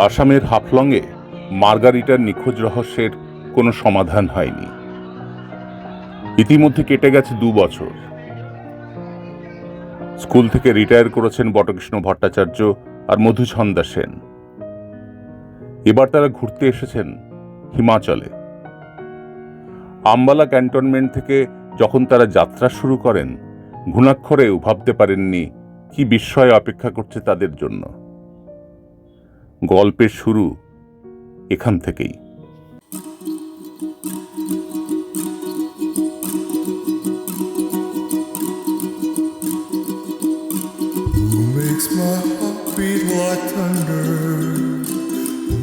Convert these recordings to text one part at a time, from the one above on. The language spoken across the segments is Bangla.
আসামের হাফলংয়ে মার্গারিটার নিখোঁজ রহস্যের কোনো সমাধান হয়নি। ইতিমধ্যে কেটে গেছে 2 বছর। স্কুল থেকে রিটায়ার করেছেন বটকৃষ্ণ ভট্টাচার্য আর মধুছন্দা সেন। এবার তারা ঘুরতে এসেছেন হিমাচলে। আম্বালা ক্যান্টনমেন্ট থেকে যখন তারা যাত্রা শুরু করেন, ঘুণাক্ষরেও ভাবতে পারেননি কি বিস্ময় অপেক্ষা করছে তাদের জন্য। গল্পের শুরু এখান থেকেই। Who makes my heart beat like thunder?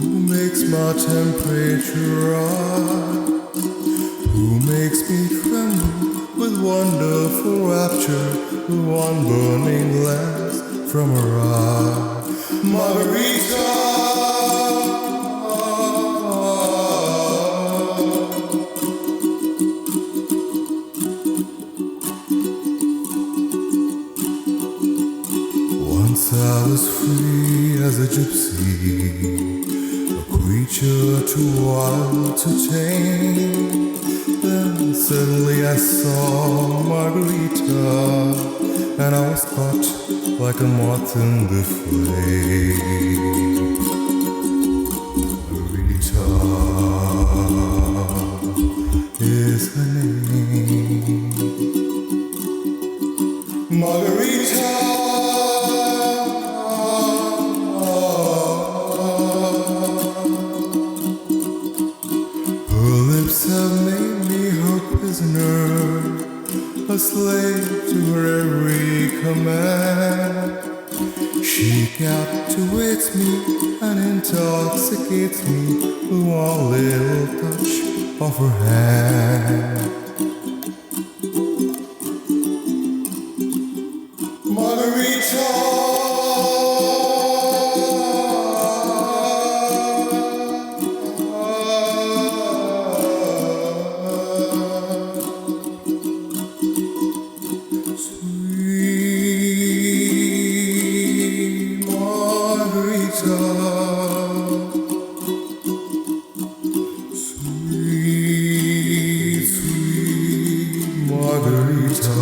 Who makes my temperature rise? Who makes me tremble with wonderful rapture? The one burning glass from her eye, Margarita. Once I was free as a gypsy, a creature too wild to tame. Then suddenly I saw Margarita, and I was caught like a moth in the flame. Margarita is her name. Margarita. Her lips have made me her prisoner, a slave to her every command. She captivates me and intoxicates me with one little touch of her hand. Margarita. Sweet Margarita. Sweet, sweet Margarita.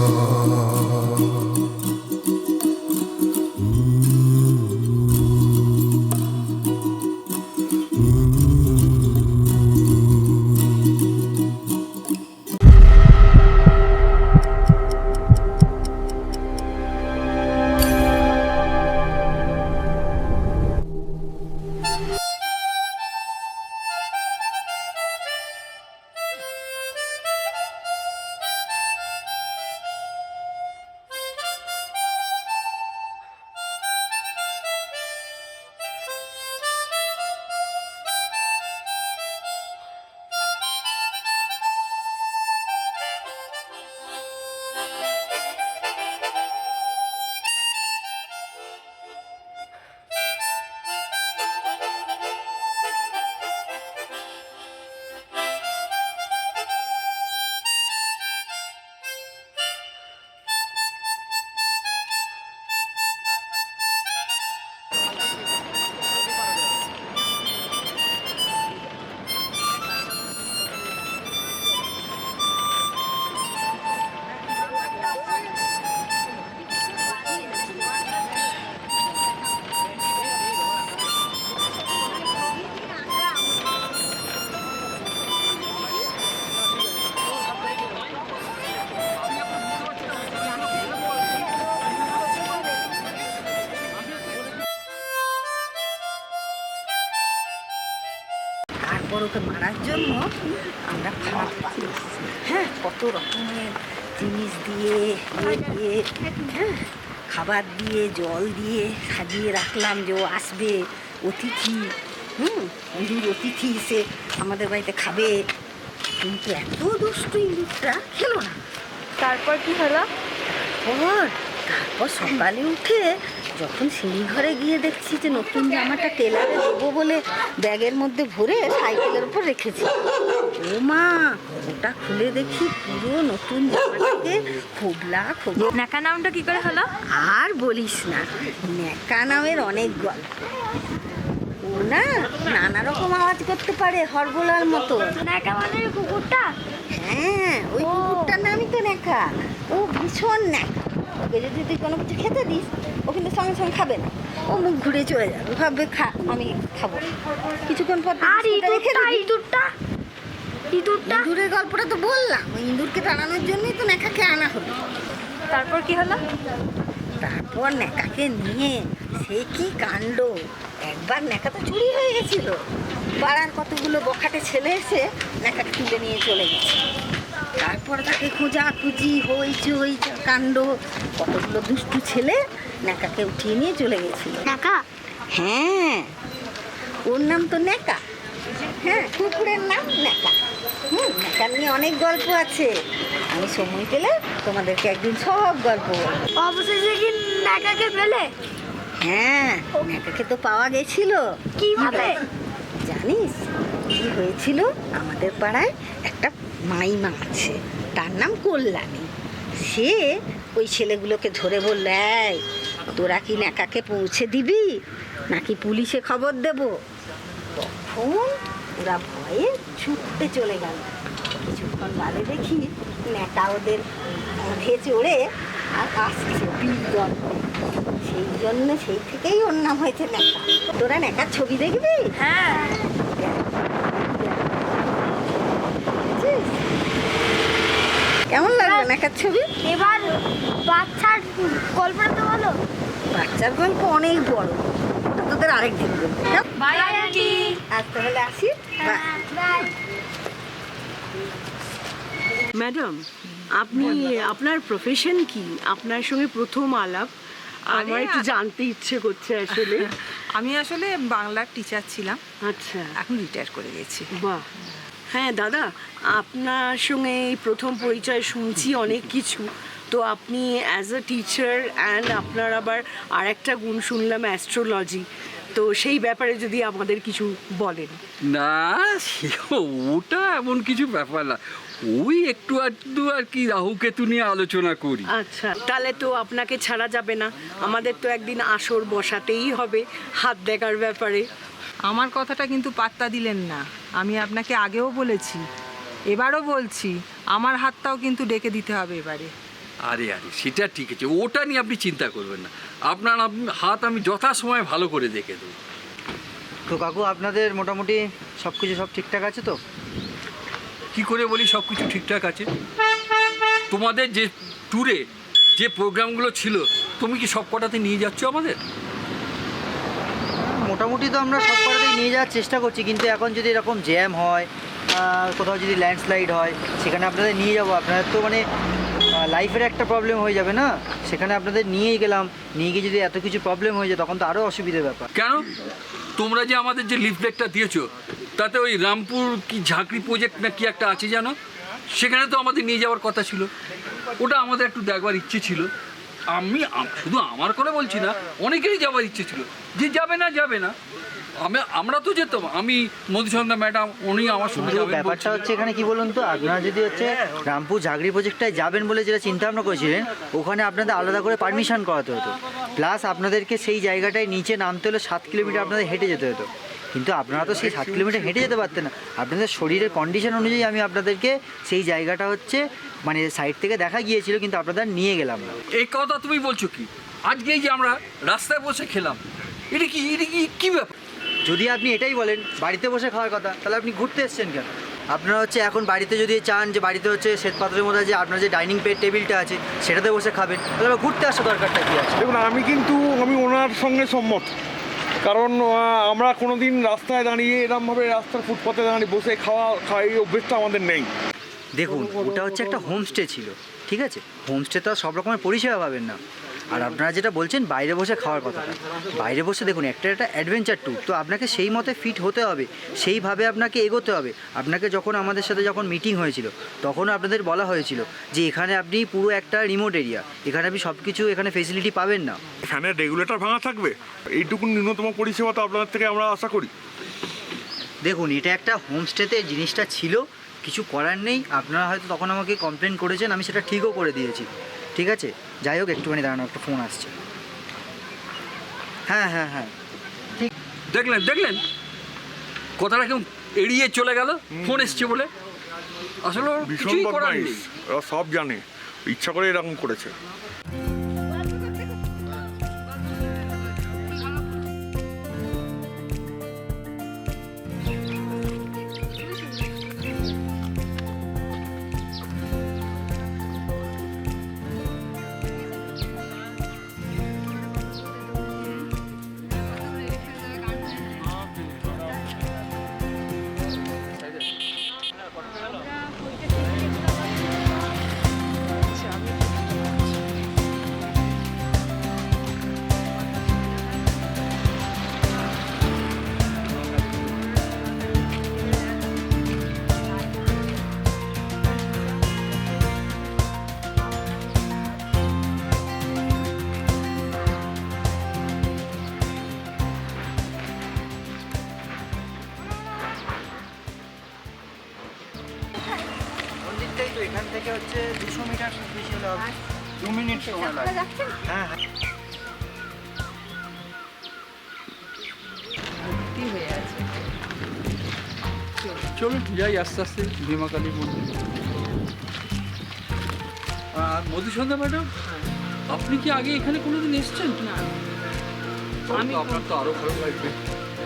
তারপর ওকে মারার জন্য আমরা ফাঁদ পাতি, হ্যাঁ, কত রকমের জিনিস দিয়ে হ্যাঁ, খাবার দিয়ে জল দিয়ে সাজিয়ে রাখলাম যে ও আসবে, অতিথি, ইঁদুর অতিথি এসে আমাদের বাড়িতে খাবে। কিন্তু এত দুষ্টু ইঁদুরটা খেলো না। তারপর কি হলো? তারপর সকালে উঠে যখন সিঁড়ি ঘরে গিয়ে দেখছি যে নতুন জামাটা টেলারে দেবো বলে ব্যাগের মধ্যে ভরে সাইকেলের উপর রেখেছি, ও মা, ওটা খুলে দেখি পুরো নতুন জামাটাকে খোবলা খোবলা। ন্যাকা নামটা কি করে হলো? আর বলিস না, ন্যাকা নামের অনেক গল্প। ও না নানা রকম আওয়াজ করতে পারে হরগোলার মতো। ন্যাকা মানে কুকুরটা? হ্যাঁ, ওই কুকুরটার নামই তো ন্যাকা। ও ভীষণ ন্যাকা। ওকে যদি তুই কোনো কিছু খেতে দিস, ও কিন্তু সঙ্গে সঙ্গে খাবে না। ও মুখ ঘুরে চলে যাবে, ভাববে আমি খাবো। কিছুক্ষণ পর আর ইঁদুরটা? ইঁদুরের গল্পটা তো বললাম, ওই ইঁদুরকে তাড়ানোর জন্যই তো ন্যাকাকে আনা হলো। তারপর কি হলো? তারপর ন্যাকাকে নিয়ে সে কি কাণ্ড। একবার ন্যাকা তো চুরি হয়ে গেছিল, পাড়ার কতগুলো বখাটে ছেলে এসে ন্যাকাকে তুলে নিয়ে চলে গেছে। তারপর তাকে খোঁজাখুঁজি হইচই কাণ্ড, কতগুলো দুষ্টু ছেলে ন্যাকাকে উঠিয়ে নিয়ে চলে গেছিল। ন্যাকা? হ্যাঁ, ওর নাম তো ন্যাকা। হ্যাঁ, কুকুরের নাম ন্যাকা। ন্যাকা নিয়ে অনেক গল্প আছে, আমি সময় পেলে তোমাদেরকে একদিন সব গল্প বলবো। অবশেষে কি ন্যাকাকে পেলে? হ্যাঁ, ন্যাকাকে তো পাওয়া গেছিল। কিভাবে? জানিস কি হয়েছিল? আমাদের পাড়ায় একটা মাইমা আছে, তার নাম কল্যাণী। সে ওই ছেলেগুলোকে ধরে বলল, এই তোরা কি ন্যাকাকে পৌঁছে দিবি নাকি পুলিশে খবর দেব? তখন ওরা ভয়ে ছুটতে চলে গেল। কিছুক্ষণ বাদে দেখি ন্যাকা ওদের কাঁধে চড়ে আর আসছে বীরগণ। সেই থেকেই ওর নাম হয়েছে ন্যাকা। তোরা ন্যাকার ছবি দেখবি? হ্যাঁ। বুঝেছিস? কেমন লাগলো ন্যাকার ছবি? এবার বাচ্চার গল্পটা তো বলো। বাচ্চার গল্প অনেক বড়, ওটা তোদের আরেকদিন বলবো। By aunty. আজ তাহলে আসি। বাই। বাই। ম্যাডাম, আপনি আপনার প্রফেশন কি? আপনার সঙ্গে প্রথম আলাপ, আমার একটু জানতে ইচ্ছে করছে আসলে। আমি আসলে বাংলার টিচার ছিলাম, আচ্ছা, এখন রিটায়ার করে গেছি। বাহ। হ্যাঁ দাদা, আপনার সঙ্গে এই প্রথম পরিচয় শুনছি অনেক কিছু। তো আপনি অ্যাজ আ টিচার অ্যান্ড আপনার আবার আর একটা গুণ শুনলাম অ্যাস্ট্রোলজি, তো সেই ব্যাপারে যদি আমাদের কিছু বলেন। না, ওটা এমন কিছু ব্যাপার না, ওই একটু আধটু আর কি রাহু কেতু নিয়ে আলোচনা করি। আচ্ছা, তাহলে তো আপনাকে ছাড়া যাবে না, আমাদের তো একদিন আসর বসাতেই হবে হাত দেখার ব্যাপারে। আমার কথাটা কিন্তু পাত্তা দিলেন না। আমি আপনাকে আগেও বলেছি, এবারও বলছি, আমার হাতটাও কিন্তু ডেকে দিতে হবে এবারে। আরে সেটা ঠিক আছে, ওটা নিয়ে আপনি চিন্তা করবেন না, আপনার হাত আমি যথাসময়ে ভালো করে দেখে দেবো। তো কাকু, আপনাদের মোটামুটি সব ঠিকঠাক আছে তো? কি করে বলি সব কিছু ঠিকঠাক আছে? তোমাদের যে ট্যুরে যে প্রোগ্রামগুলো ছিল, তুমি কি সব কটাতে নিয়ে যাচ্ছ আমাদের? মোটামুটি তো আমরা সব কটাতেই নিয়ে যাওয়ার চেষ্টা করছি, কিন্তু এখন যদি এরকম জ্যাম হয়, কোথাও যদি ল্যান্ডস্লাইড হয়, সেখানে আপনাদের নিয়ে যাবো। আপনাদের তো মানে লাইফের একটা প্রবলেম হয়ে যাবে না, সেখানে আপনাদের নিয়েই গেলাম, নিয়ে গিয়ে যদি এত কিছু প্রবলেম হয়ে যায় তখন তো আরও অসুবিধার ব্যাপার। কেন? তোমরা যে আমাদের যে লিফলেটটা দিয়েছো, তাতে ওই রামপুর কি ঝাঁকড়ি প্রজেক্ট না কি একটা আছে জানো, সেখানে তো আমাদের নিয়ে যাওয়ার কথা ছিল। ওটা আমাদের একটু দেখবার ইচ্ছে ছিল। আমি শুধু আমার করে বলছি না, অনেকেরই যাওয়ার ইচ্ছে ছিল। যে যাবে না আমরা তো যেতাম। আমি মধুচন্দ্রা ম্যাডাম, উনি আমার সঙ্গে যাবেন। ব্যাপারটা হচ্ছে এখানে কি বলুন তো, আপনারা যদি হচ্ছে রামপুর ঝাগড়ি প্রজেক্টটায় যাবেন বলে যেটা চিন্তা ভাবনা করেছিলেন, ওখানে আপনাদের আলাদা করে পারমিশন করাতে হতো, প্লাস আপনাদেরকে সেই জায়গাটায় নিচে নামতে হলে 7 কিলোমিটার আপনাদের হেঁটে যেতে হতো। কিন্তু আপনারা তো সেই 7 কিলোমিটার হেঁটে যেতে পারতেন না, আপনাদের শরীরের কন্ডিশন অনুযায়ী আমি আপনাদেরকে সেই জায়গাটা হচ্ছে মানে সাইড থেকে দেখা গিয়েছিল, কিন্তু আপনাদের নিয়ে গেলাম না। এই কথা তুমি বলছো কি? আজকেই যে আমরা রাস্তায় বসে খেলাম, এটা কি ব্যাপার? যদি আপনি এটাই বলেন বাড়িতে বসে খাওয়ার কথা, তাহলে আপনি ঘুরতে এসছেন কেন? আপনারা হচ্ছে এখন বাড়িতে যদি চান যে বাড়িতে হচ্ছে শ্বেতপাত্রের মধ্যে যে আপনার যে ডাইনিং টেবিলটা আছে সেটাতে বসে খাবেন, তাহলে ঘুরতে আসা দরকারটা কী আছে? দেখুন, আমি ওনার সঙ্গে সম্মত, কারণ আমরা কোনো দিন রাস্তায় দাঁড়িয়ে এরকমভাবে রাস্তার ফুটপাতে দাঁড়িয়ে বসে খাওয়া এই অভ্যেসটা আমাদের নেই। দেখুন, ওটা হচ্ছে একটা হোমস্টে ছিল, ঠিক আছে? হোমস্টে তো সব রকমের পরিষেবা পাবেন না। আর আপনারা যেটা বলছেন বাইরে বসে খাওয়ার কথাটা, বাইরে বসে দেখুন একটা অ্যাডভেঞ্চার ট্যুর, তো আপনাকে সেই মতে ফিট হতে হবে, সেইভাবে আপনাকে এগোতে হবে। আপনাকে যখন আমাদের সাথে যখন মিটিং হয়েছিল, তখন আপনাদের বলা হয়েছিল যে এখানে আপনি পুরো একটা রিমোট এরিয়া, এখানে আপনি সব কিছু এখানে ফেসিলিটি পাবেন না। এখানে রেগুলেটর ভাঙা থাকবে, এইটুকু ন্যূনতম পরিষেবা তো আপনাদের থেকে আমরা আশা করি। দেখুন, এটা একটা হোমস্টেতে জিনিসটা ছিল, কিছু করার নেই। আপনারা হয়তো তখন আমাকে কমপ্লেন করেছেন, আমি সেটা ঠিকও করে দিয়েছি, ঠিক আছে? যাই হোক, একটুখানি দাঁড়ানো, একটা ফোন আসছে। হ্যাঁ, ঠিক। দেখলেন দেখলেন কথাটা কেমন এড়িয়ে চলে গেল, ফোন এসছে বলে। আসলে ওর ভীষণ কিছুই করার বদমাইশ, নেই। ওরা সব জানে, ইচ্ছা করে এরকম করেছে। মন্দিরটাই তো, এখান থেকে হচ্ছে 200 মিটার বেশি হলে হবে, 2 মিনিট সময় লাগে। হ্যাঁ হ্যাঁ। ভর্তি হয়ে আছে। চলুন যাই আস্তে আস্তে ভীমাকালী মন্দির। আর মধুসন্ধ্যা ম্যাডাম, আপনি কি আগে এখানে কোনোদিন এসেছেন? না, আমি আপনার তো আরো ভালো লাগবে।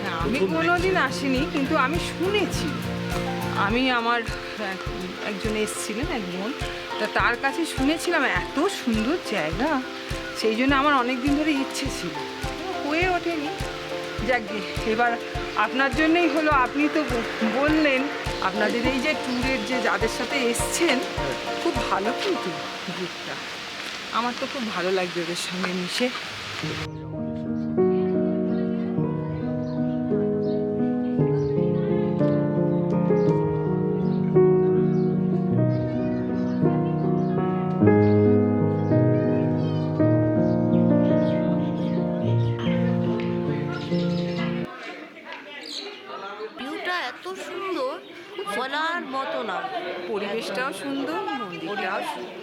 হ্যাঁ, আমি কোনোদিন আসিনি, কিন্তু আমি শুনেছি। আমি আমার একজন এসেছিলেন, এক বোন, তা তার কাছে শুনেছিলাম এত সুন্দর জায়গা, সেই জন্য আমার অনেক দিন ধরে ইচ্ছে ছিল, হয়ে ওঠেনি। যাক গে, এবার আপনার জন্যই হলো। আপনি তো বললেন আপনাদের এই যে ট্যুরের যে যাদের সাথে এসছেন খুব ভালো, কিন্তু গ্রুপটা আমার তো খুব ভালো লাগবে ওদের সঙ্গে মিশে। ভিউটা এত সুন্দর, বলার মতো না। পরিবেশটাও সুন্দর, মন্দিরটাও সুন্দর।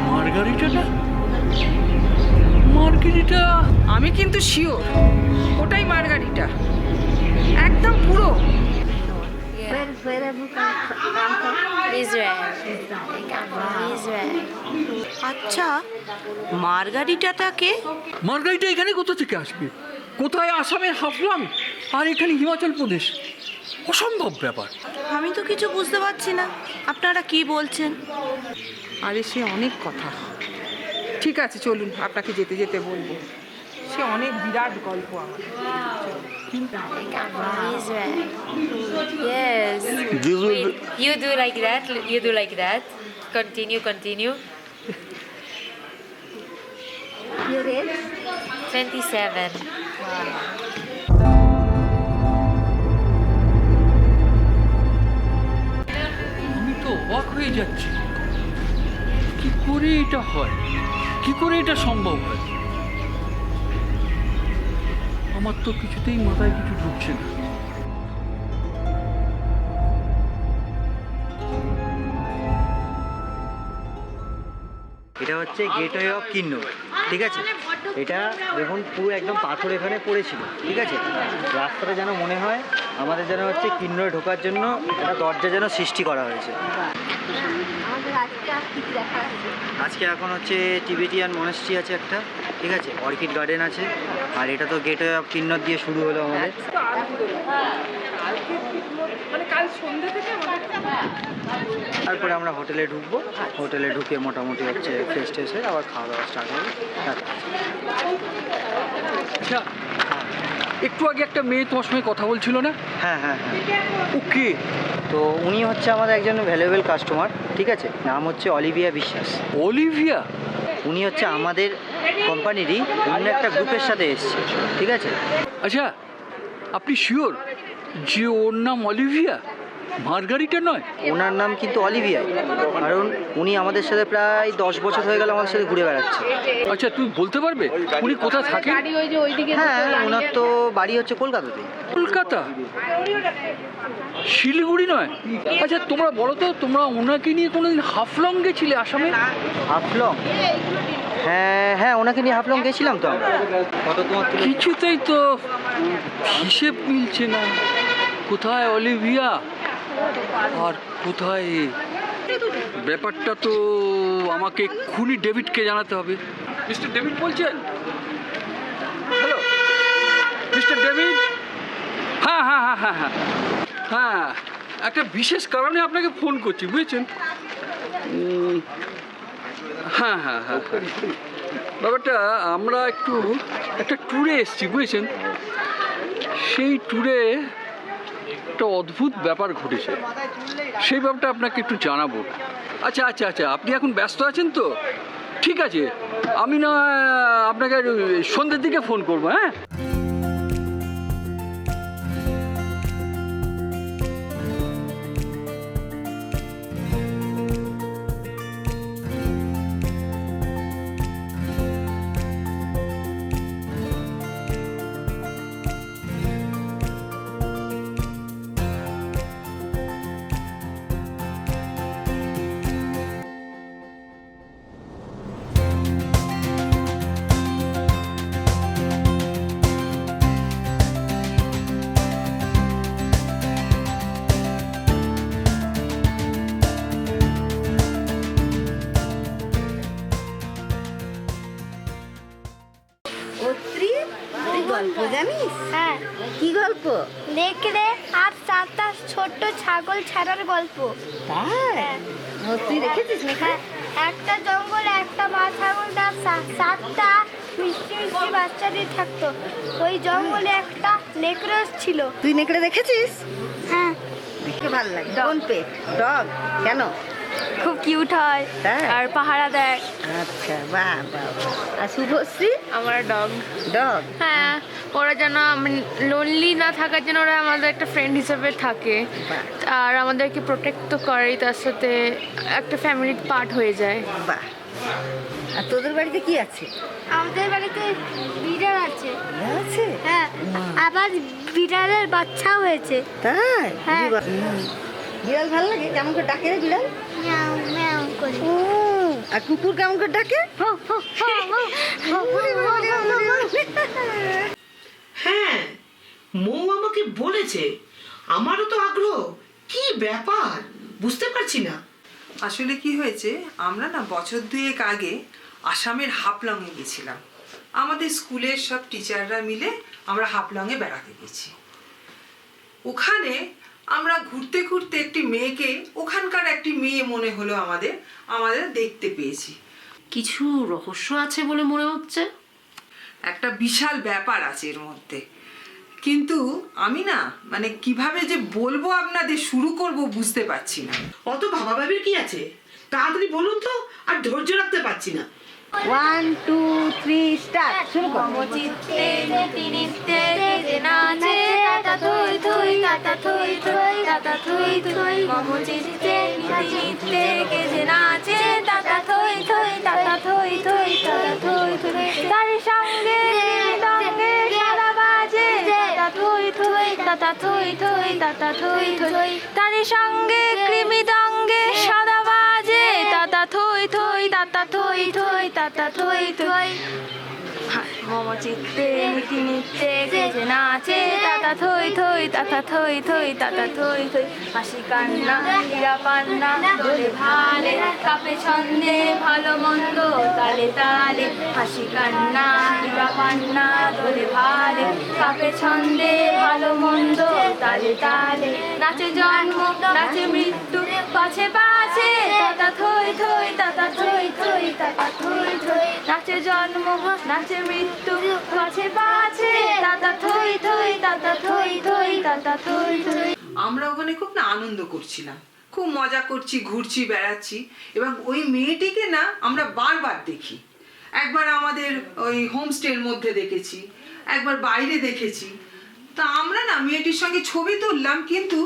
মার্গারিটাটা, মার্গারিটা আমি কিন্তু শিওর ওটাই মার্গারিটা, একদম পুরো। আচ্ছা, মার্গারিটাটাকে মার্গারিটা এখানে কোথা থেকে আসবে? কোথায় আসামে হাফলং, আর এখানে হিমাচল প্রদেশ? অসম্ভব ব্যাপার। আমি তো কিছু বুঝতে পারছি না আপনারা কি বলছেন। আরে সে অনেক কথা। ঠিক আছে, চলুন, আপনাকে যেতে যেতে বলবো। সে অনেক বিরাট গল্প আমার। Yes. Wait, you do like that? You do like that? Continue, continue. Your age? 27. আমি তো অবাক হয়ে যাচ্ছি, কি করে এটা হয়, কি করে এটা সম্ভব হয়? আমার তো কিছুতেই মাথায় কিছু ঢুকছে না। এটা হচ্ছে গেটওয়ে অফ কিন্নর, ঠিক আছে? এটা দেখুন পুরো একদম পাথর এখানে পড়েছিল, ঠিক আছে? রাস্তাটা যেন মনে হয় আমাদের যেন হচ্ছে কিন্নরে ঢোকার জন্য একটা দরজা যেন সৃষ্টি করা হয়েছে। আমাদের আজকে আর কি কি দেখা আছে? আজকে এখন হচ্ছে টিবেটিয়ান মনেস্ট্রি আছে একটা, ঠিক আছে? অর্কিড গার্ডেন আছে, আর এটা তো গেটওয়ে অফ কিন্নর দিয়ে শুরু হলো আমাদের। মানে কাল সন্ধ্যা থেকে তারপরে আমরা হোটেলে ঢুকবো, হোটেলে ঢুকে মোটামুটি হচ্ছে ফ্রেশ ট্রেশ হয়ে আবার খাওয়া দাওয়া স্টার্ট হবে। আচ্ছা, একটু আগে একটা মেয়ে তোমার সঙ্গে কথা বলছিল না? হ্যাঁ হ্যাঁ হ্যাঁ। ওকে, তো উনি হচ্ছে আমাদের একজন ভ্যালুয়েবল কাস্টমার, ঠিক আছে? নাম হচ্ছে অলিভিয়া বিশ্বাস। অলিভিয়া? উনি হচ্ছে আমাদের কোম্পানিরই অন্য একটা গ্রুপের সাথে এসছে, ঠিক আছে? আচ্ছা, আপনি শিওর যে ওর নাম অলিভিয়া, মার্গারিটা নয়? ওনার নাম কিন্তু অলিভিয়া, কারণ উনি আমাদের সাথে প্রায় 10 বছর হয়ে গেল আমাদের সাথে ঘুরে বেড়াচ্ছে। আচ্ছা, তুমি বলতে পারবে উনি কোথায় থাকেন? হ্যাঁ, ওনার তো বাড়ি হচ্ছে কলকাতাতেই। কলকাতা, শিলিগুড়ি নয়। আচ্ছা তোমরা বলো তো, তোমরা ওনাকে নিয়ে কোনোদিন হাফলং গেছিলে আসামে? হাফলং? হ্যাঁ হ্যাঁ, ওনাকে নিয়ে হাফলং গেছিলাম তো আমরা। কিছুতেই তো হিসেব মিলছে না। কোথায় অলিভিয়া আর কোথায় এ? ব্যাপারটা তো আমাকে এক্ষুনি ডেভিডকে জানাতে হবে। মিস্টার ডেভিড বলছেন? Hello mister David? হ্যাঁ হ্যাঁ হ্যাঁ হ্যাঁ হ্যাঁ হ্যাঁ, একটা বিশেষ কারণে আপনাকে ফোন করছি, বুঝেছেন? হ্যাঁ হ্যাঁ হ্যাঁ হ্যাঁ, ব্যাপারটা আমরা একটা ট্যুরে এসেছি, বুঝেছেন? সেই ট্যুরে একটা অদ্ভুত ব্যাপার ঘটেছে, সেই ব্যাপারটা আপনাকে একটু জানাবো। আচ্ছা আচ্ছা আচ্ছা, আপনি এখন ব্যস্ত আছেন তো? ঠিক আছে, আমি না আপনাকে সন্ধ্যের দিকে ফোন করবো। হ্যাঁ গল্প জানিস? হ্যাঁ। কি গল্প? নেকড়ে আর 7টা ছোট্ট ছাগল ছাড়ার গল্প। তাই? তুই দেখেছিস নাকি? হ্যাঁ, একটা জঙ্গলে একটা মা ছাগল তার 7টা মিষ্টি মিষ্টি বাচ্চাদের থাকতো। ওই জঙ্গলে একটা নেকড়ে ছিল। তুই নেকড়ে দেখেছিস? হ্যাঁ, দেখতে ভালো লাগে। কোন পেট? ডগ? কেন? খুব কিউট হয় তাই? আর পাহারা দেয়। আচ্ছা, বাহ বাহ। আর শুভশ্রী? আমার ডগ। ডগ? হ্যাঁ, ওরা যেন লোনলি না থাকার জন্য ওরা আমাদের একটা ফ্রেন্ড হিসেবে থাকে বাহ আর আমাদেরকে প্রোটেক্ট তো করেই, তার সাথে একটা ফ্যামিলির পার্ট হয়ে যায়। বাহ। আর তোদের বাড়িতে কি আছে? আমাদের বাড়িতে বিড়াল আছে। বিড়াল আছে? হ্যাঁ, আবার বিড়ালের বাচ্চাও হয়েছে। তাই? হ্যাঁ। বিড়াল ভালো লাগে? কেমন করে ডাকে রে বিড়াল? ম্যাও ম্যাও করে। ও, আর কুকুর কেমন করে ডাকে? হ্যাঁ, মৌ আমাকে বলেছে। আমারও তো আগ্রহ। কি ব্যাপার বুঝতে পারছি না। আসলে কি হয়েছে, আমরা না বছর 2 আগে আসামের হাফলংয়ে গেছিলাম। আমাদের স্কুলের সব টিচাররা মিলে আমরা হাফলংয়ে বেড়াতে গেছি। ওখানে আমরা ঘুরতে ঘুরতে একটি মেয়েকে, ওখানকার একটি মেয়ে মনে হলো আমাদের দেখতে পেয়েছি। কিছু রহস্য আছে বলে মনে হচ্ছে। একটা বিশাল ব্যাপার আছে এর মধ্যে, কিন্তু আমি না কিভাবে যে বলবো আপনাদের, শুরু করব বুঝতে পারছি না। অত ভাবাভাবির কি আছে? তাড়াতাড়ি বলুন তো, আর ধৈর্য রাখতে পারছি না। 1 2 3 স্টার্ট। শুরু কর। মমচিত্তে নীতি নিত্যে যে নাচে তাতা থই থই তাতা থই থই তাতা থই থই। মমচিত্তে নীতি নিত্যে কে যে নাচে তাতা থই থই তাতা থই থই তাতা থই থই। তার সঙ্গে দঙ্গে সারা বাজে তাতা থই থই তাতা থই থই তাতা থই থই। তার সঙ্গে কৃমি দঙ্গে সাদা বাজে তাতা থই থই তাতা থই থই তাতা থই থই। মমচিত্তে নীতি নিত্যে কে যে নাচে তাতা থই থই তাতা থই থই তাতা থই থই। হাসি কান্না হীরা পান্না দোলে ভালে কাপে ছন্দে ভালো মন্দ তালে তালে। হাসি কান্না হীরা পান্না দোলে ভালে কাপে ছন্দে ভালো মন্দ তালে তালে। নাচে জন্ম নাচে মৃত্যু পাছে পাছে তাতা থই থই তাতা থই থই তাতা থই থই। নাচে জন্ম নাচে মৃত্যু পাছে পাছে তাতা থই থই তাতা থই থই তাতা থই থই। আমরা ওখানে খুব আনন্দ করছিলাম, খুব মজা করছি, ঘুরছি, বেড়াচ্ছি, এবং ওই মেয়েটিকে না আমরা বারবার দেখি। একবার আমাদের ওই হোমস্টের মধ্যে দেখেছি, একবার বাইরে দেখেছি। তা আমরা না মেয়েটির সঙ্গে ছবি তুললাম, কিন্তু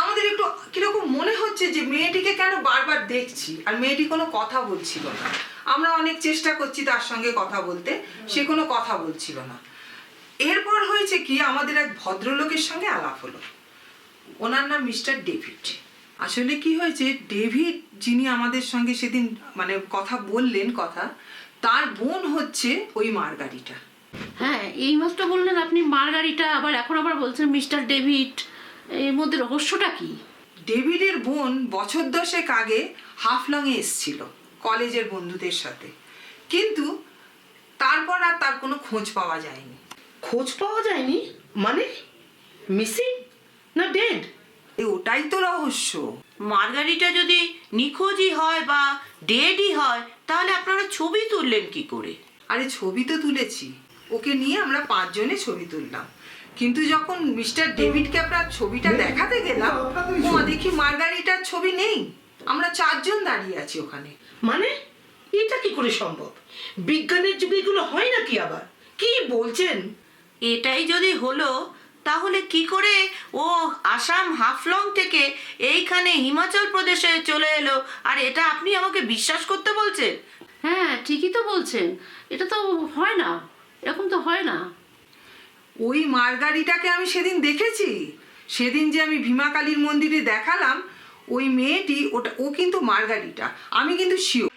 আমাদের একটু কিরকম মনে হচ্ছে যে মেয়েটিকে কেন বারবার দেখছি, আর মেয়েটি কোনো কথা বলছিল না। আমরা অনেক চেষ্টা করছি তার সঙ্গে কথা বলতে, সে কোনো কথা বলছিল না। এরপর হয়েছে কি, আমাদের এক ভদ্রলোকের সঙ্গে আলাপ হলো। ওনার নাম মিস্টার ডেভিড। আসলে কি হয়েছে, ডেভিড যিনি আমাদের সঙ্গে সেদিন মানে কথা বললেন, তার বোন হচ্ছে ওই মার্গারিটা। হ্যাঁ, এই মাত্র বললেন আপনি মার্গারিটা, এখন আবার বলছেন মিস্টার ডেভিড। এর মধ্যে রহস্যটা কি? ডেভিডের বোন বছর 10 আগে হাফলংয়ে এসেছিল কলেজের বন্ধুদের সাথে, কিন্তু তারপর আর তার কোনো খোঁজ পাওয়া যায়নি। খোঁজ পাওয়া যায়নি মানে মিসিং না ডেড? ওটাই তো রহস্য। মার্গারিটা যদি নিখোঁজই হয় বা ডেডই হয়, তাহলে আপনারা ছবি তুললেন কি করে? আরে ছবি তো তুলেছি, ওকে নিয়ে আমরা 5 জনে ছবি তুললাম, কিন্তু যখন মিস্টার ডেভিডকে আপনার ছবিটা দেখাতে গেলাম, দেখি মার্গারিটার ছবি নেই। আমরা 4 জন দাঁড়িয়ে আছি ওখানে। মানে এটা কি করে সম্ভব? বিজ্ঞানের যুগে এগুলো হয় নাকি? আবার কি বলছেন? এটাই যদি হলো, তাহলে কি করে ও আসাম হাফলং থেকে এইখানে হিমাচল প্রদেশে চলে এলো, আর এটা আপনি আমাকে বিশ্বাস করতে বলছেন? হ্যাঁ, ঠিকই তো বলছেন, এটা তো হয় না, এরকম তো হয় না। ওই মার্গারিটাকে আমি সেদিন দেখেছি। সেদিন যে আমি ভীমা কালীর মন্দিরে দেখালাম, ওই মেয়েটি, ও কিন্তু মার্গারিটা, আমি কিন্তু শিওর।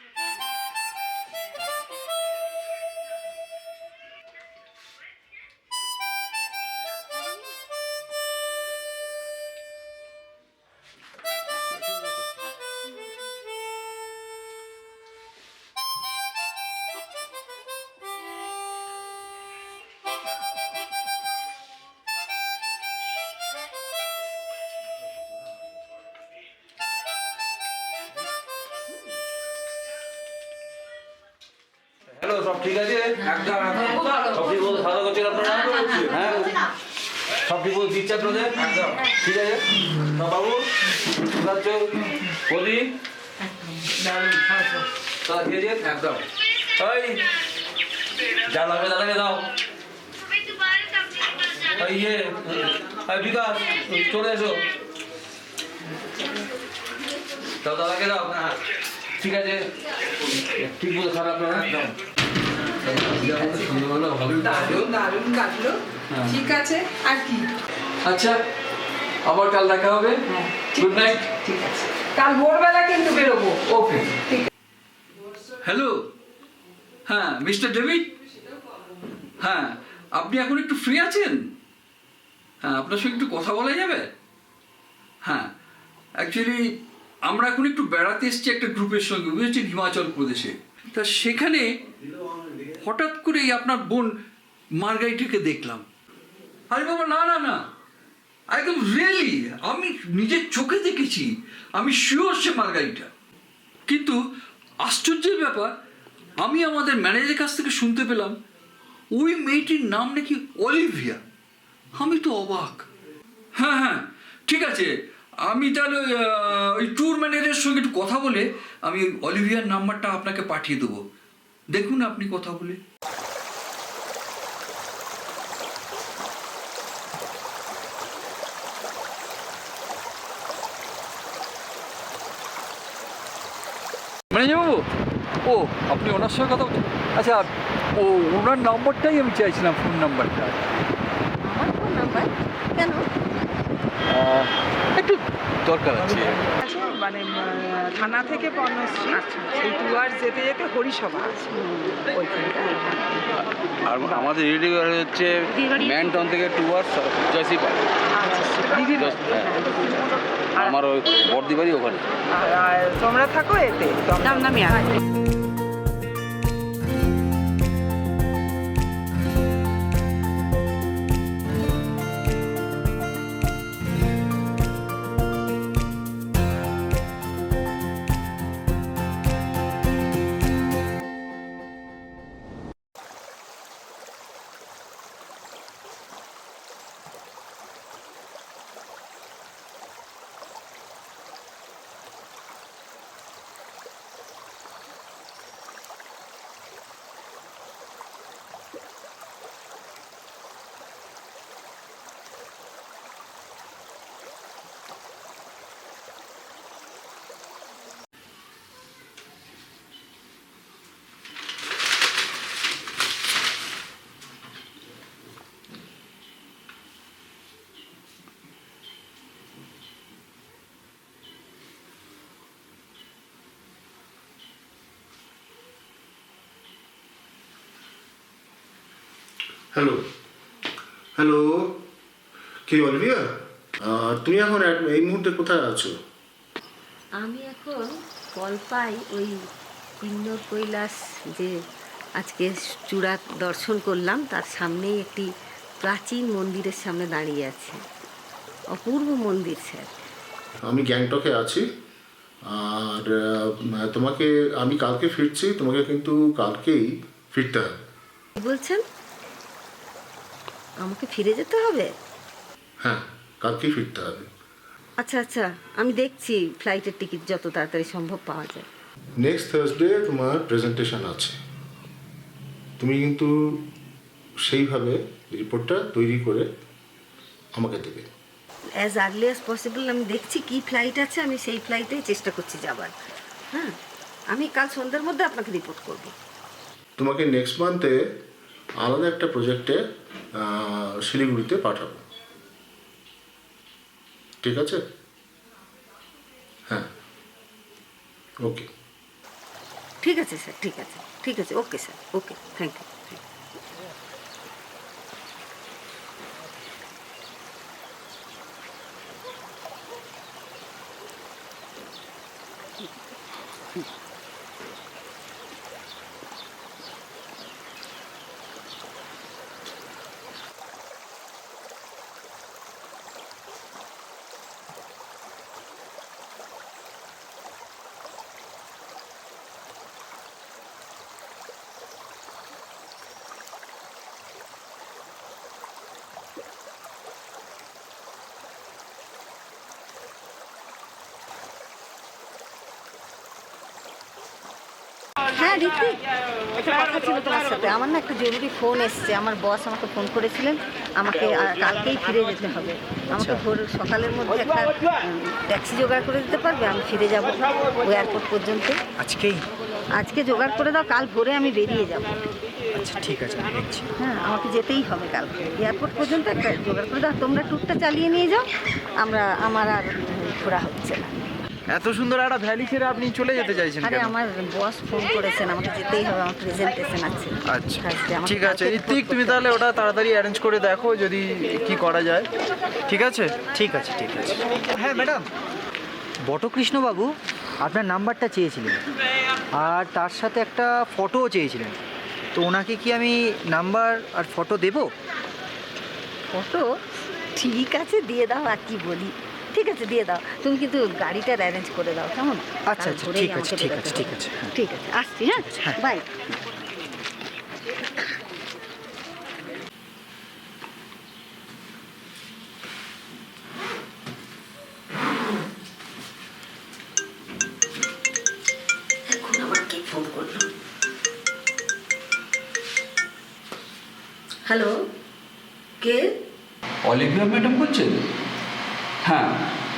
হ্যালো, সব ঠিক আছে? একদম সব ঠিক বলতে সাদা করছেন আপনারা? হ্যাঁ, সব ঠিক বলতে দিচ্ছে আপনাদের? একদম ঠিক আছে। বাবু বুঝাচ্ছ বলি খেয়েছেন? একদম। ওই যা লাগবে দাদাকে দাও। ইয়ে বিকাশ, চলে এসো, দাও দাদাকে দাও। ঠিক আছে, ঠিক বলে খারাপ না। একদম দারুণ কাটলো। ঠিক আছে, আর কি? আচ্ছা, আবার কাল দেখা হবে। Good night. ঠিক আছে, কাল ভোরবেলা কিন্তু বেরোবো। ওকে। হ্যালো, হ্যাঁ মিস্টার ডেভিড, হ্যাঁ আপনি এখন একটু ফ্রি আছেন? হ্যাঁ, আপনার সঙ্গে একটু কথা বলা যাবে? হ্যাঁ, অ্যাকচুয়ালি আমরা এখন একটু বেড়াতে এসেছি একটা গ্রুপের সঙ্গে, বুঝেছেন, হিমাচল প্রদেশে। তা সেখানে হঠাৎ করেই আপনার বোন মার্গারিটাকে দেখলাম। আরে বাবা, না না না, একদম রিয়েলি আমি নিজের চোখে দেখেছি, আমি শিওর সে মার্গারিটা। কিন্তু আশ্চর্যের ব্যাপার, আমি আমাদের ম্যানেজারের কাছ থেকে শুনতে পেলাম ওই মেয়েটির নাম নাকি অলিভিয়া। আমি তো অবাক। হ্যাঁ হ্যাঁ, ঠিক আছে, আমি তাহলে ওই ট্যুর ম্যানেজারের সঙ্গে একটু কথা বলে আমি অলিভিয়ার নাম্বারটা আপনাকে পাঠিয়ে দেবো, দেখুন আপনি কথা বলে। ম্যানেজারবাবু, ও আপনি ওনার সঙ্গে কথা বলছেন? আচ্ছা, ও ওনার নম্বরটাই আমি চাইছিলাম, ফোন নাম্বারটা। আমার ফোন নাম্বার কেন? একটু দরকার আছে। মানে থানা থেকে পর্ণশ্রী, এই টুয়ার্স যেতে যেতে হরিসভা আছে আর আমাদের রেডি হচ্ছে ম্যানটাউন থেকে টুয়ার্স জয়সিপা। আমার ওই বর্দি বাড়ি ওখানে। আর তোমরা থাকো এতে দমদমে আসবে। হ্যালো হ্যালো, কে অলিভিয়া? তুমি এখন এই মুহূর্তে কোথায় আছো? আমি এখন কল্পাই ওই কিন্নর কৈলাস যে আজকে চূড়া দর্শন করলাম তার সামনেই একটি প্রাচীন মন্দিরের সামনে দাঁড়িয়ে আছি। অপূর্ব মন্দির স্যার। আমি গ্যাংটকে আছি, আর তোমাকে আমি কালকে ফিরছি, তোমাকে কিন্তু কালকেই ফিরতে হবে। কি বলছেন? আমাকে ফিরে যেতে হবে? হ্যাঁ, কালকেই ফিরতে হবে। আচ্ছা আচ্ছা, আমি দেখছি ফ্লাইটের টিকিট যত তাড়াতাড়ি সম্ভব পাওয়া যায়। নেক্সট থার্সডে তোমার প্রেজেন্টেশন আছে, তুমি কিন্তু সেইভাবে রিপোর্টটা তৈরি করে আমাকে দেবে। অ্যাজ আর্লি অ্যাজ পসিবল আমি দেখছি কি ফ্লাইট আছে, আমি সেই ফ্লাইটেই চেষ্টা করছি যাবার। হ্যাঁ, আমি কাল সন্ধ্যার মধ্যে আপনাকে রিপোর্ট করব। তোমাকে নেক্সট মান্থে আলাদা একটা প্রজেক্টে শিলিগুড়িতে পাঠাবো, ঠিক আছে? হ্যাঁ, ওকে। ঠিক আছে স্যার, ঠিক আছে, ঠিক আছে, okay sir, okay, thank you. হ্যাঁ ঋত্বিক, একটা কথা ছিল তোমার সাথে। আমার না একটা জরুরি ফোন এসছে, আমার বস আমাকে ফোন করেছিলেন, আমাকে কালকেই ফিরে যেতে হবে। আমাকে ভোর সকালের মধ্যে একটা ট্যাক্সি জোগাড় করে দিতে পারবে? আমি ফিরে যাব ওই এয়ারপোর্ট পর্যন্ত। আজকেই? আজকে জোগাড় করে দাও, কাল ভোরে আমি বেরিয়ে যাব। আচ্ছা ঠিক আছে, আমি দেখছি। হ্যাঁ, আমাকে যেতেই হবে কালকে এয়ারপোর্ট পর্যন্ত, একটা জোগাড় করে দাও। তোমরা ট্যুরটা চালিয়ে নিয়ে যাও, আমার আর ঘোরা হচ্ছে না। এত সুন্দর একটা ভ্যালি ছেড়ে আপনি চলে যেতে চাইছেন আরে কেন? আমার বস ফোন করেছেন, আমাকে যেতেই হবে, আমার প্রেজেন্টেশন আছে। আচ্ছা Thursday, আমাকে ঠিক আছে কালকে ঋত্বিক, report তুমি করতে তাহলে হবে। ওটা তাড়াতাড়ি অ্যারেঞ্জ করে দেখো যদি কি করা যায়। ঠিক আছে ঠিক আছে ঠিক আছে। হ্যাঁ ম্যাডাম, বটকৃষ্ণবাবু আপনার নাম্বারটা চেয়েছিলেন আর তার সাথে একটা ফটোও চেয়েছিলেন, তো ওনাকে কি আমি নাম্বার আর ফটো দেবো? ফটো ঠিক আছে, দিয়ে দাও, আর কি বলি। ঠিক আছে, দিয়ে দাও। তুমি কিন্তু গাড়িটার অ্যারেঞ্জ করে দাও, কেমন? আচ্ছা আচ্ছা কাল ভোরেই ঠিক আছে আমাকে ঠিক বেরোতে আছে ঠিক হবে। আছে। ঠিক আছে, আসছি। হ্যাঁ, বাই। এখন আবার কে ফোন করলো? হ্যালো, কে? অলিভিয়া ম্যাডাম বলছেন? হ্যাঁ,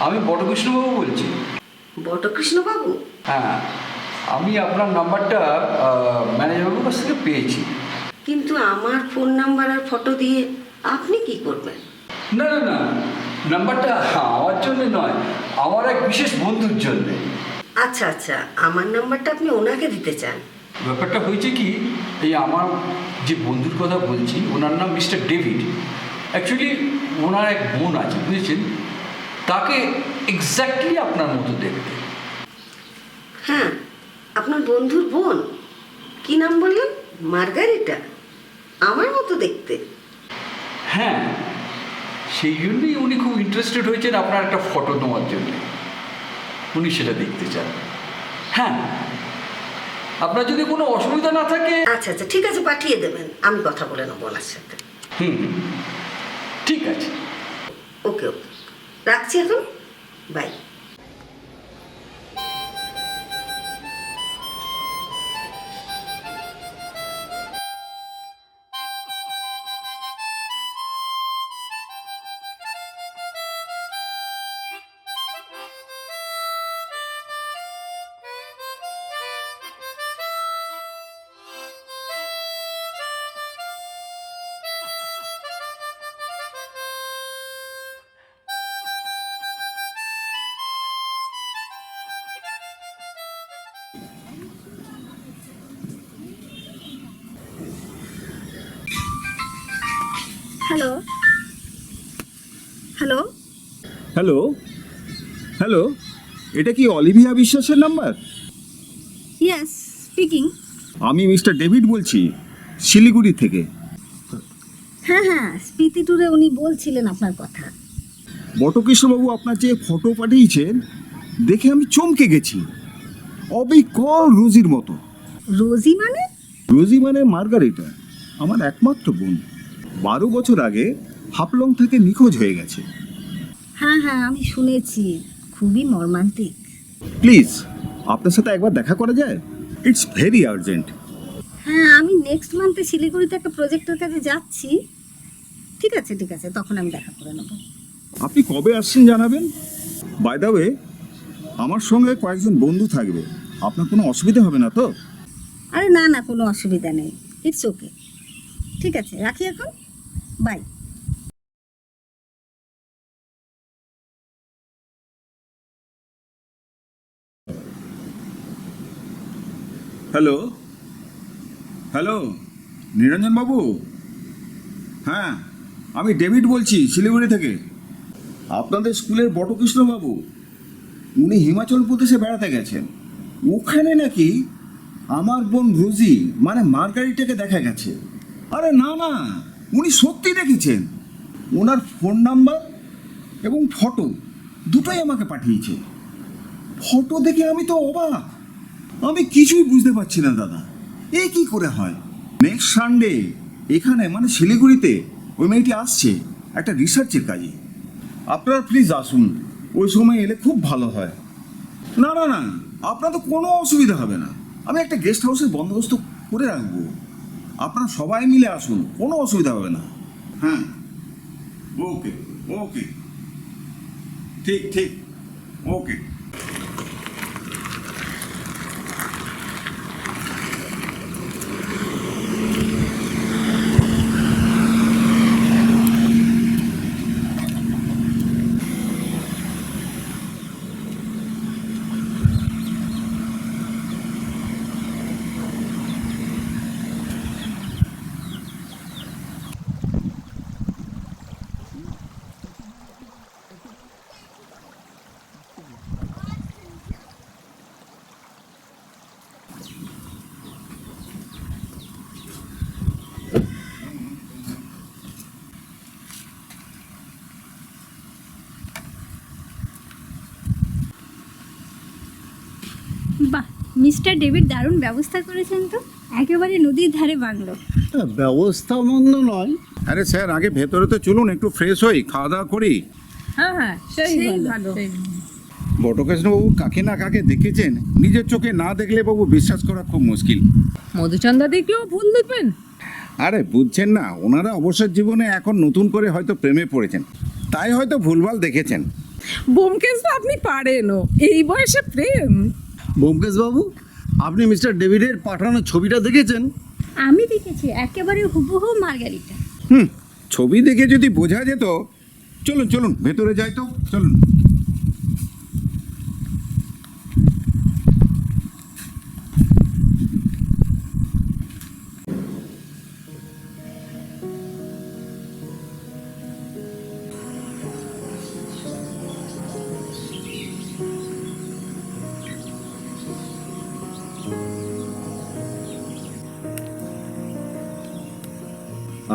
আমি বটকৃষ্ণবাবু বলছি। বটকৃষ্ণবাবু? হ্যাঁ, আমি আপনার নাম্বারটা ম্যানেজারবাবুর কাছ থেকে পেয়েছি। কিন্তু আমার ফোন নাম্বার আর ফটো দিয়ে আপনি কি করবেন? না না না, নাম্বারটা আমার জন্য নয়, আমার এক বিশেষ বন্ধুর জন্যে। আচ্ছা আচ্ছা, আমার নাম্বারটা আপনি ওনাকে দিতে চান? ব্যাপারটা হয়েছে কি, এই আমার যে বন্ধুর কথা বলছি ওনার নাম মিস্টার ডেভিড। অ্যাকচুয়ালি ওনার এক বোন আছে, বুঝেছেন, তাকে এক্স্যাক্টলি আপনার মতো দেখতে। হ্যাঁ, আপনার বন্ধুর বোন? কি নাম বললেন? মার্গারিটা? আমার মতো দেখতে? হ্যাঁ, সেই জন্যই উনি খুব ইন্টারেস্টেড হয়েছেন আপনার একটা ফটো নেওয়ার জন্য। উনি সেটা দেখতে চান। হ্যাঁ, আপনার যদি কোনো অসুবিধা না থাকে। আচ্ছা আচ্ছা, ঠিক আছে, পাঠিয়ে দেবেন, আমি কথা বলে নেবো ওনার সাথে। হুম, ঠিক আছে। ওকে ওকে, রাখছি এখন, bye. Hello hello hello hello, এটা কি অলিভিয়া বিশ্বাসের নাম্বার? Yes speaking. আমি মিস্টার ডেভিড বলছি, শিলিগুড়ি থেকে। হ্যাঁ হ্যাঁ, স্পিতি ট্যুরে উনি বলছিলেন আপনার কথা। বটকৃষ্ণবাবু আপনার যে ফটো পাঠিয়েছেন দেখে আমি চমকে গেছি, অবিকল রোজির মতো। রোজি মানে? রোজি মানে মার্গারিটা, আমার একমাত্র বোন। 12 বছর আগে হাফলং থেকে নিখোঁজ হয়ে গেছে। হ্যাঁ হ্যাঁ, আমি শুনেছি, খুবই মর্মান্তিক। প্লিজ আপনার সাথে একবার দেখা করা যায়? It's very urgent. হ্যাঁ, আমি নেক্সট মান্থে শিলিগুড়িতে একটা প্রজেক্টের কাছে যাচ্ছি। ঠিক আছে ঠিক আছে, তখন আমি দেখা করে নেব। আপনি কবে আসছেন জানাবেন। বাই দ্য ওয়ে, আমার সঙ্গে কয়েকজন বন্ধু থাকবে, আপনার কোনো অসুবিধা হবে না তো? আরে না না, কোনো অসুবিধা নেই, ইটস ওকে। ঠিক আছে, রাখি এখন, বাই। হ্যালো হ্যালো, নিরঞ্জন বাবু। হ্যাঁ, আমি ডেভিড বলছি শিলিগুড়ি থেকে। আপনাদের স্কুলের বটকৃষ্ণ বাবু, উনি হিমাচল প্রদেশে বেড়াতে গেছেন। ওখানে নাকি আমার বোন রোজি মানে মার্গারিটাকে দেখা গেছে। আরে না না, উনি সত্যি দেখেছেন। ওনার ফোন নাম্বার এবং ফটো দুটোই আমাকে পাঠিয়েছে। ফটো দেখে আমি তো অবাক, আমি কিছুই বুঝতে পারছি না দাদা, এ কি করে হয়। নেক্সট সানডে এখানে মানে শিলিগুড়িতে ওই মেয়েটি আসছে একটা রিসার্চের কাজে। আপনারা প্লিজ আসুন, ওই সময় এলে খুব ভালো হয়। না না না, আপনার তো কোনো অসুবিধা হবে না, আমি একটা গেস্ট হাউসের বন্দোবস্ত করে রাখবো। আপনারা সবাই মিলে আসুন, কোনো অসুবিধা হবে না। হ্যাঁ, ওকে ওকে, ঠিক ঠিক, ওকে। বাহ, মিস্টার ডেভিড দারুণ ব্যবস্থা করেছেন তো, একেবারে নদীর ধারে বাংলো। ব্যবস্থা মন্দ নয়। আরে স্যার, আগে ভেতরে তো চলুন, একটু ফ্রেশ হই, খাওয়া দাওয়া করি। হ্যাঁ হ্যাঁ, সেই ভালো। বটকৃষ্ণবাবু কাকে না কাকে দেখেছেন, নিজের চোখে না দেখলে বাবু বিশ্বাস করা খুব মুশকিল। মধুচন্দ্রা দেখলেও ভুল দেখবেন? আরে বুঝছেন না, ওনারা অবসর জীবনে এখন নতুন করে হয়তো প্রেমে পড়েছেন, তাই হয়তো ভুলভাল দেখেছেন। বোমকেশ তো আপনি পারেনও, এই বয়সে প্রেম। ব্যোমকেশ বাবু, আপনি মিস্টার ডেভিডের পাঠানো ছবিটা দেখেছেন? আমি দেখেছি, একেবারে হুবহু মার্গারিটা। ছবি দেখে যদি বোঝা যেত। চলুন চলুন, ভেতরে যাই তো, চলুন।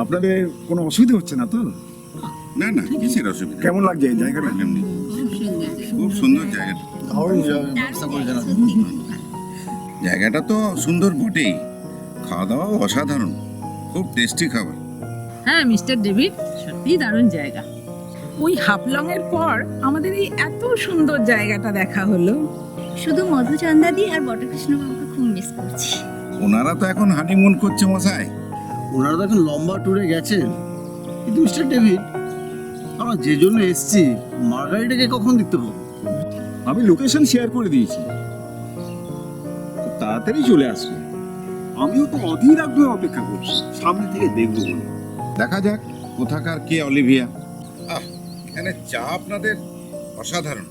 আপনাদের কোনো অসুবিধা হচ্ছে না তো? না না, কিসের অসুবিধা? কেমন লাগছে এই জায়গাটা? এমনি খুব সুন্দর জায়গাটা। জায়গাটা তো সুন্দর বটেই, খাওয়া দাওয়া অসাধারণ, খুব টেস্টি খাবার। হ্যাঁ মিস্টার ডেভিড, সত্যি দারুণ জায়গা। ওই হাফলং এর পর আমাদের এই এত সুন্দর জায়গাটা দেখা হলো। শুধু মধুচন্দ্রাদি আর বটকৃষ্ণবাবুকে খুব মিস করছি। ওনারা তো এখন হানিমুন করছে মশাই। ওনারা তো এখন লম্বা ট্যুরে গেছেন। কিন্তু মিস্টার ডেভিড, আমরা যে জন্য এসেছি, মার্গারিটাকে কখন দেখতে পাবো? আমি লোকেশন শেয়ার করে দিয়েছি, তাড়াতাড়ি চলে আসবে। আমিও তো অধীর আগ্রহে অপেক্ষা করছি, সামনে থেকে দেখবো বলে। দেখা যাক কোথাকার কে অলিভিয়া। এখানে চা আপনাদের অসাধারণ।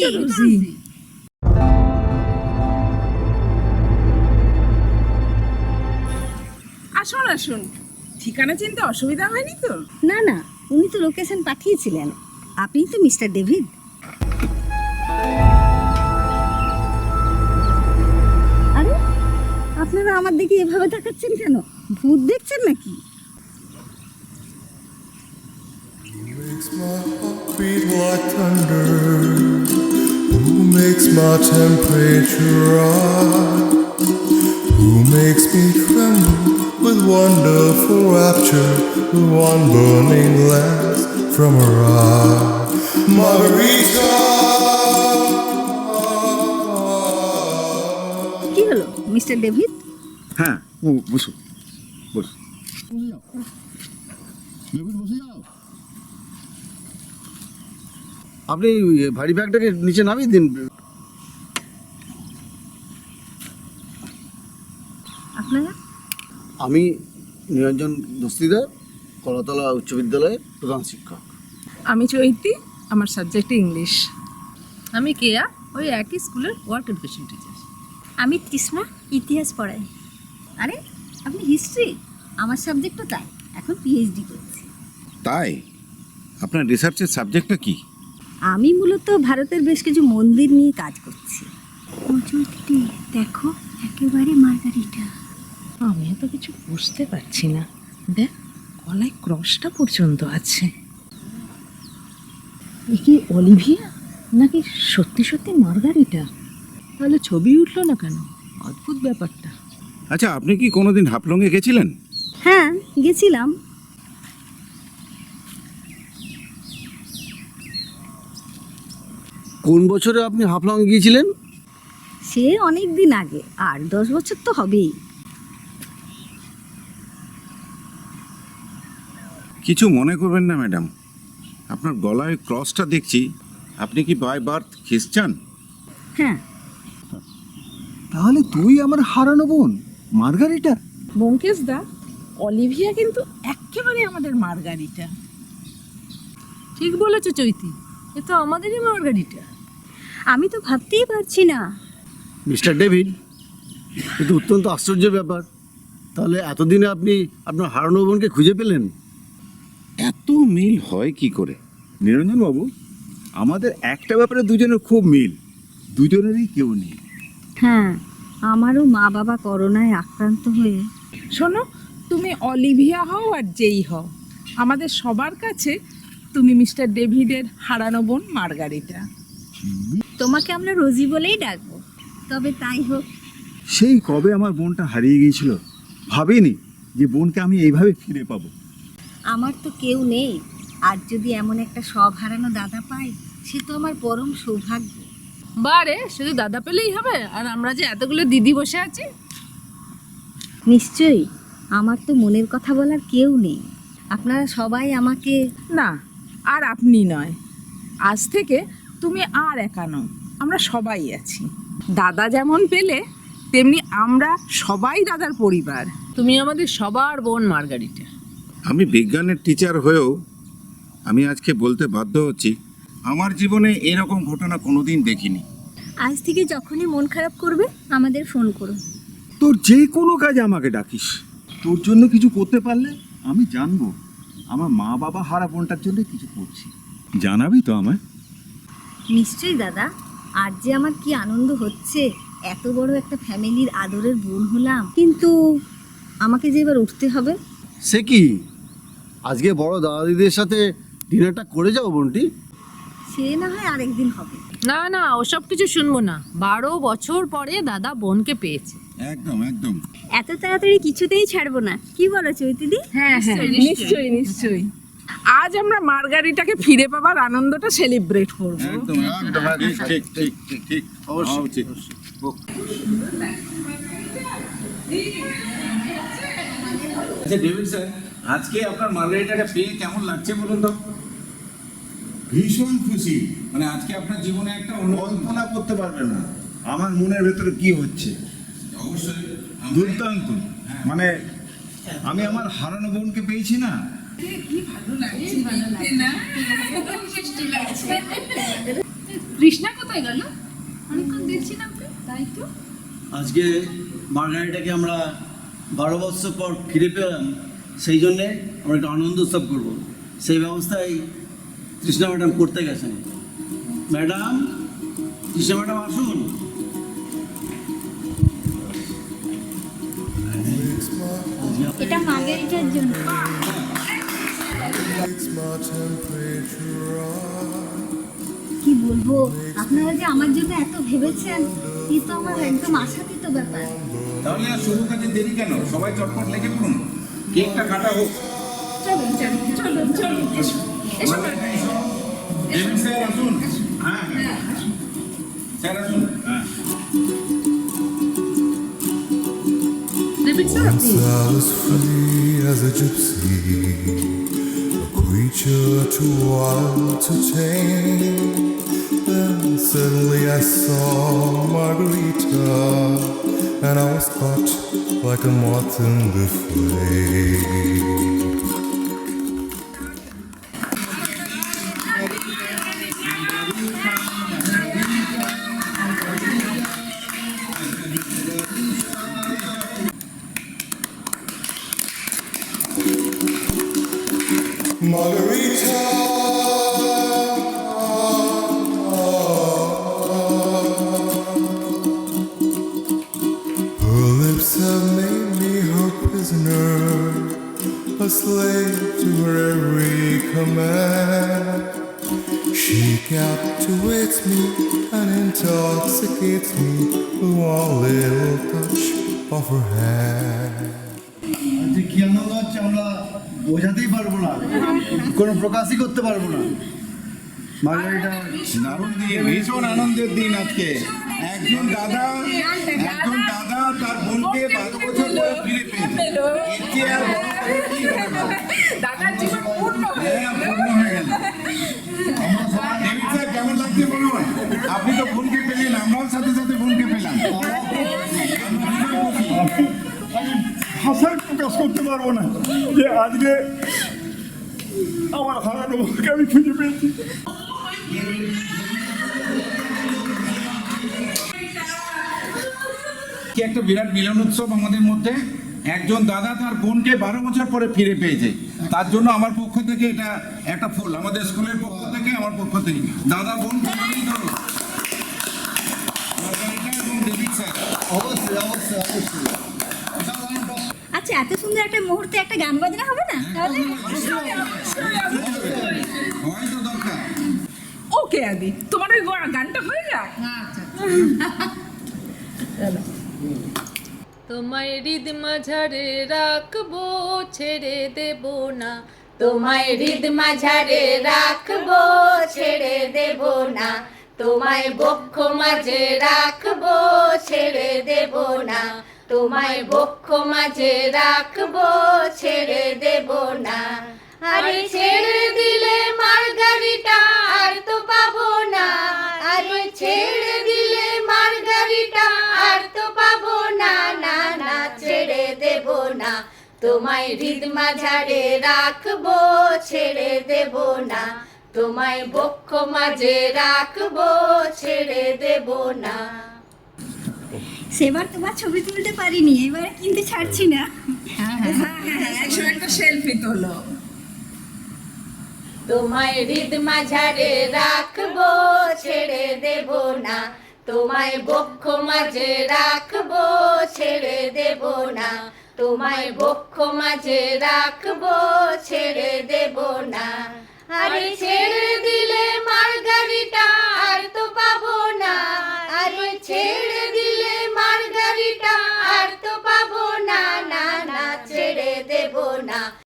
রোজি। আসুন আসুন, ঠিকানা চিনতে অসুবিধা হয়নি তো? না না, উনি তো লোকেশন পাঠিয়েছিলেন। আপনি তো মিস্টার ডেভিড। আরে আপনারা আমার দিকে এভাবে তাকাচ্ছেন কেন? ভূত দেখছেন নাকি? Makes my heart beat like thunder. Who makes my temperature rise? Who makes me tremble with wonderful rapture? The one burning glass from her eye. Margarita. কি হলো মিস্টার ডেভিড? হ্যাঁ বসো বসো বসে যাও। আপনি ভারী ব্যাগটাকে নিচে নামিয়ে দিন। আপনারা? আমি নিরঞ্জন দস্তিদার, কলাতলা উচ্চ বিদ্যালয়ের প্রধান শিক্ষক। আমি চৈতি, আমার সাবজেক্ট ইংলিশ। আমি কেয়া, ওই একই স্কুলের ওয়ার্ক এডুকেশন টিচার। আমি তৃষ্ণা, ইতিহাস পড়াই। আরে আপনি হিস্ট্রি? আমার সাবজেক্টও তাই, এখন পিএইচডি করছি। তাই আপনার রিসার্চের সাবজেক্টটা কি? আমি মূলত ভারতের বেশ কিছু মন্দির নিয়ে কাজ করছি। চৈতি দেখো, একেবারে মার্গারিটা। আমিও তো কিছু বুঝতে পারছি না। দেখ, গলায় ক্রসটা পর্যন্ত আছে। এ কি অলিভিয়া নাকি সত্যি সত্যি মার্গারিটা? তাহলে ছবি উঠলো না কেন? অদ্ভুত ব্যাপারটা। আচ্ছা, আপনি কি কোনোদিন হাফলংয়ে গেছিলেন? হ্যাঁ গেছিলাম। কোন বছরে আপনি হাফলং গিয়েছিলেন? সে অনেক দিন আগে, 8-10 বছর তো হবেই। কিছু মনে করবেন না ম্যাডাম, আপনার গলায় ক্রসটা দেখছি। আপনি কি বাই বার্থ খ্রিস্টান? হ্যাঁ। তাহলে তুই আমার হারানো বোন মার্গারিটা? ব্যোমকেশ দা, অলিভিয়া কিন্তু একেবারে আমাদের মার্গারিটা। ঠিক বলেছো চৈতি, এ তো আমাদেরই মার্গারিটা। আমি তো ভাবতেই পারছি না। মিস্টার ডেভিড, কিন্তু অত্যন্ত আশ্চর্যের ব্যাপার। তাহলে এতদিনে আপনি আপনার হারানো বোনকে খুঁজে পেলেন? এত মিল হয় কি করে? নিরঞ্জন বাবু, আমাদের একটা ব্যাপারে দুজনের খুব মিল, দুজনেরই কেউ নেই। হ্যাঁ, আমারও মা বাবা করোনায় আক্রান্ত হয়ে। শোনো, তুমি অলিভিয়া হও আর যেই হও, আমাদের সবার কাছে তুমি মিস্টার ডেভিডের হারানো বোন মার্গারিটা। তোমাকে আমরা রোজি বলেই ডাকবো। তবে তাই হোক। সেই কবে আমার বোনটা হারিয়ে গিয়েছিল, ভাবিনি যে বোনকে আমি এইভাবে ফিরে পাবো। আমার তো কেউ নেই, আর যদি এমন একটা সব হারানো দাদা পাই, সে তো আমার পরম সৌভাগ্য। বারে, শুধু দাদা পেলেই হবে? আর আমরা যে এতগুলো দিদি বসে আছি। নিশ্চয়ই, আমার তো মনের কথা বলার কেউ নেই। আপনারা সবাই আমাকে। না, আর আপনি নয়, আজ থেকে তুমি আর একা নও, আমরা সবাই আছি। দাদা যেমন পেলে, তেমনি আমরা সবাই দাদার পরিবার। তুমি আমাদের সবার বোন মার্গারিটা। আমি বিজ্ঞানের টিচার হয়েও আমি আজকে বলতে বাধ্য হচ্ছি, আমার জীবনে এরকম ঘটনা কোনোদিন দেখিনি। আজ থেকে যখনই মন খারাপ করবে আমাদের ফোন করো। তোর যে কোনো কাজে আমাকে ডাকিস। তোর জন্য কিছু করতে পারলে আমি জানবো আমার মা বাবা হারা বোনটার জন্য কিছু করছি। জানাবি তো আমায়? নিশ্চয়ই দাদা, আজ যে আমার কি আনন্দ হচ্ছে, এত বড় একটা ফ্যামিলির আদরের বোন হলাম। কিন্তু আমাকে যে এবার উঠতে হবে। সে কি, আজকে বড় দাদা দিদির সাথে ডিনারটা করে যাও বোনটি? সে না হয় আরেকদিন হবে। না না, ওসব কিছু শুনবো না। 12 বছর পরে দাদা বোনকে পেয়েছে। একদম একদম। এত তাড়াতাড়ি কিছুতেই ছাড়বো না, কি বলো চৈতিদি? হ্যাঁ হ্যাঁ, নিশ্চয়ই নিশ্চয়ই। আজ আমরা মার্গারিটাকে ফিরে পাবার আনন্দটা সেলিব্রেট করবো। একদম একদম, ঠিক ঠিক ঠিক ঠিক, অবশ্যই। আচ্ছা ডেভিড স্যার, আজকে আপনার মার্গারিটাকে পেয়ে কেমন লাগছে বলুন তো? ভীষণ খুশি। মানে আজকে আপনার জীবনে একটা কল্পনা করতে পারবেন না আমার মনের ভেতরে কি হচ্ছে। অবশ্যই দুর্দান্ত। মানে আমি আমার হারানো বোনকে পেয়েছি না। কি ভালো লাগছে না? কৃষ্ণা কোথায় গেল? অনেকক্ষণ দেখছি না ওকে। তাই তো আজকে মার্গারিটাকে আমরা 12 বছর পর ফিরে পেলাম, সেই জন্যে আমরা একটা আনন্দ উৎসব করবো। সেই ব্যবস্থাই কৃষ্ণা ম্যাডাম করতে গেছেন। ম্যাডাম, কৃষ্ণা ম্যাডাম আসুন। এটা মার্গারিটার জন্য। Makes my temperature rise. কি বলবো, আপনারা যে আমার জন্য এত ভেবেছেন, এই তো আমার একদম আশাতীত ব্যাপার। তাহলে আর শুরু কাজে দেরি কেন? সবাই চটপট লেগে পড়ুন, কেকটা কাটা হোক। চলুন চলুন চলুন চলুন, এসো এসো। ডেভিড স্যার আসুন। হ্যাঁ হ্যাঁ স্যার আসুন। হ্যাঁ David sir, Once I was free as a gypsy, a creature too wild to tame. Then suddenly I saw Margarita, and I was caught like a moth in the flame. Margarita, her lips have made me her prisoner, a slave to her every command. She captivates me and intoxicates me with one little touch of her hand. আজকে কি আনন্দ হচ্ছে আমরা বোঝাতেই পারবো না, কোনো প্রকাশই করতে পারবো না। মার্গারিটা দারুণ দিন, ভীষণ আনন্দের দিন আজকে। একজন দাদা তার বোনকে 12 বছর পরে ফিরে পেয়েছে। এর চেয়ে আর বড় কথা কি হতে পারে? দাদার জীবন পূর্ণ হ্যাঁ, পূর্ণ হয়ে গেল। ডেভিড স্যার, কেমন লাগছে বলুন? আপনি তো বোনকে পেলেন, আমরাও সাথে সাথে বোনকে পেলাম। ভাষায় প্রকাশ করতে পারবো না যে আজকে আমার হারানো বোনকে আমি খুঁজে পেয়েছি। কি একটা বিরাট মিলন উৎসব আমাদের মধ্যে। একজন দাদা তার বোনকে 12 বছর পরে ফিরে পেয়েছে, তার জন্য আমার পক্ষ থেকে এটা একটা ফুল, আমাদের স্কুলের পক্ষ থেকে, আমার পক্ষ থেকে দাদা বোন সবারই ধরো। এবং ডেভিড স্যার, অবশ্যই অবশ্যই অবশ্যই। আচ্ছা, এত সুন্দর একটা মুহূর্তে একটা গান বাজনা হবে না তাহলে? হয়তো দরকার। ওকে আদি, তোমার ওই গানটা হয়ে যাক। তোমায় হৃদ মাঝারে রাখবো, ছেড়ে দেব না। তোমায় হৃদ মাঝারে রাখবো, ছেড়ে দেব না। তোমায় বক্ষ মাঝে রাখবো, ছেড়ে দেব না। তোমায় বক্ষ মাঝে রাখবো, ছেড়ে দেব না। আরে ছেড়ে দিলে মার্গারিটা আর তো পাবো না। আরে ছেড়ে দিলে মার্গারিটা আর তো পাবো না। না না, ছেড়ে দেব না। তোমায় হৃদ মাঝারে রাখবো, ছেড়ে দেব না। তোমায় বক্ষ মাঝে রাখবো, ছেড়ে দেব না। সেবার তোমার ছবি তুলতে পারিনি, এবারে কিন্তু ছাড়ছি না। একটা সেলফি তোলো। তোমায় হৃদ মাঝারে রাখবো, ছেড়ে দেব না। তোমায় বক্ষ মাঝে রাখবো, ছেড়ে দেব না। তোমায় বক্ষ মাঝে রাখবো, ছেড়ে দেব না। আরে ছেড়ে দিলে মার্গারিটা আর তো পাবো না। আরে ছেড়ে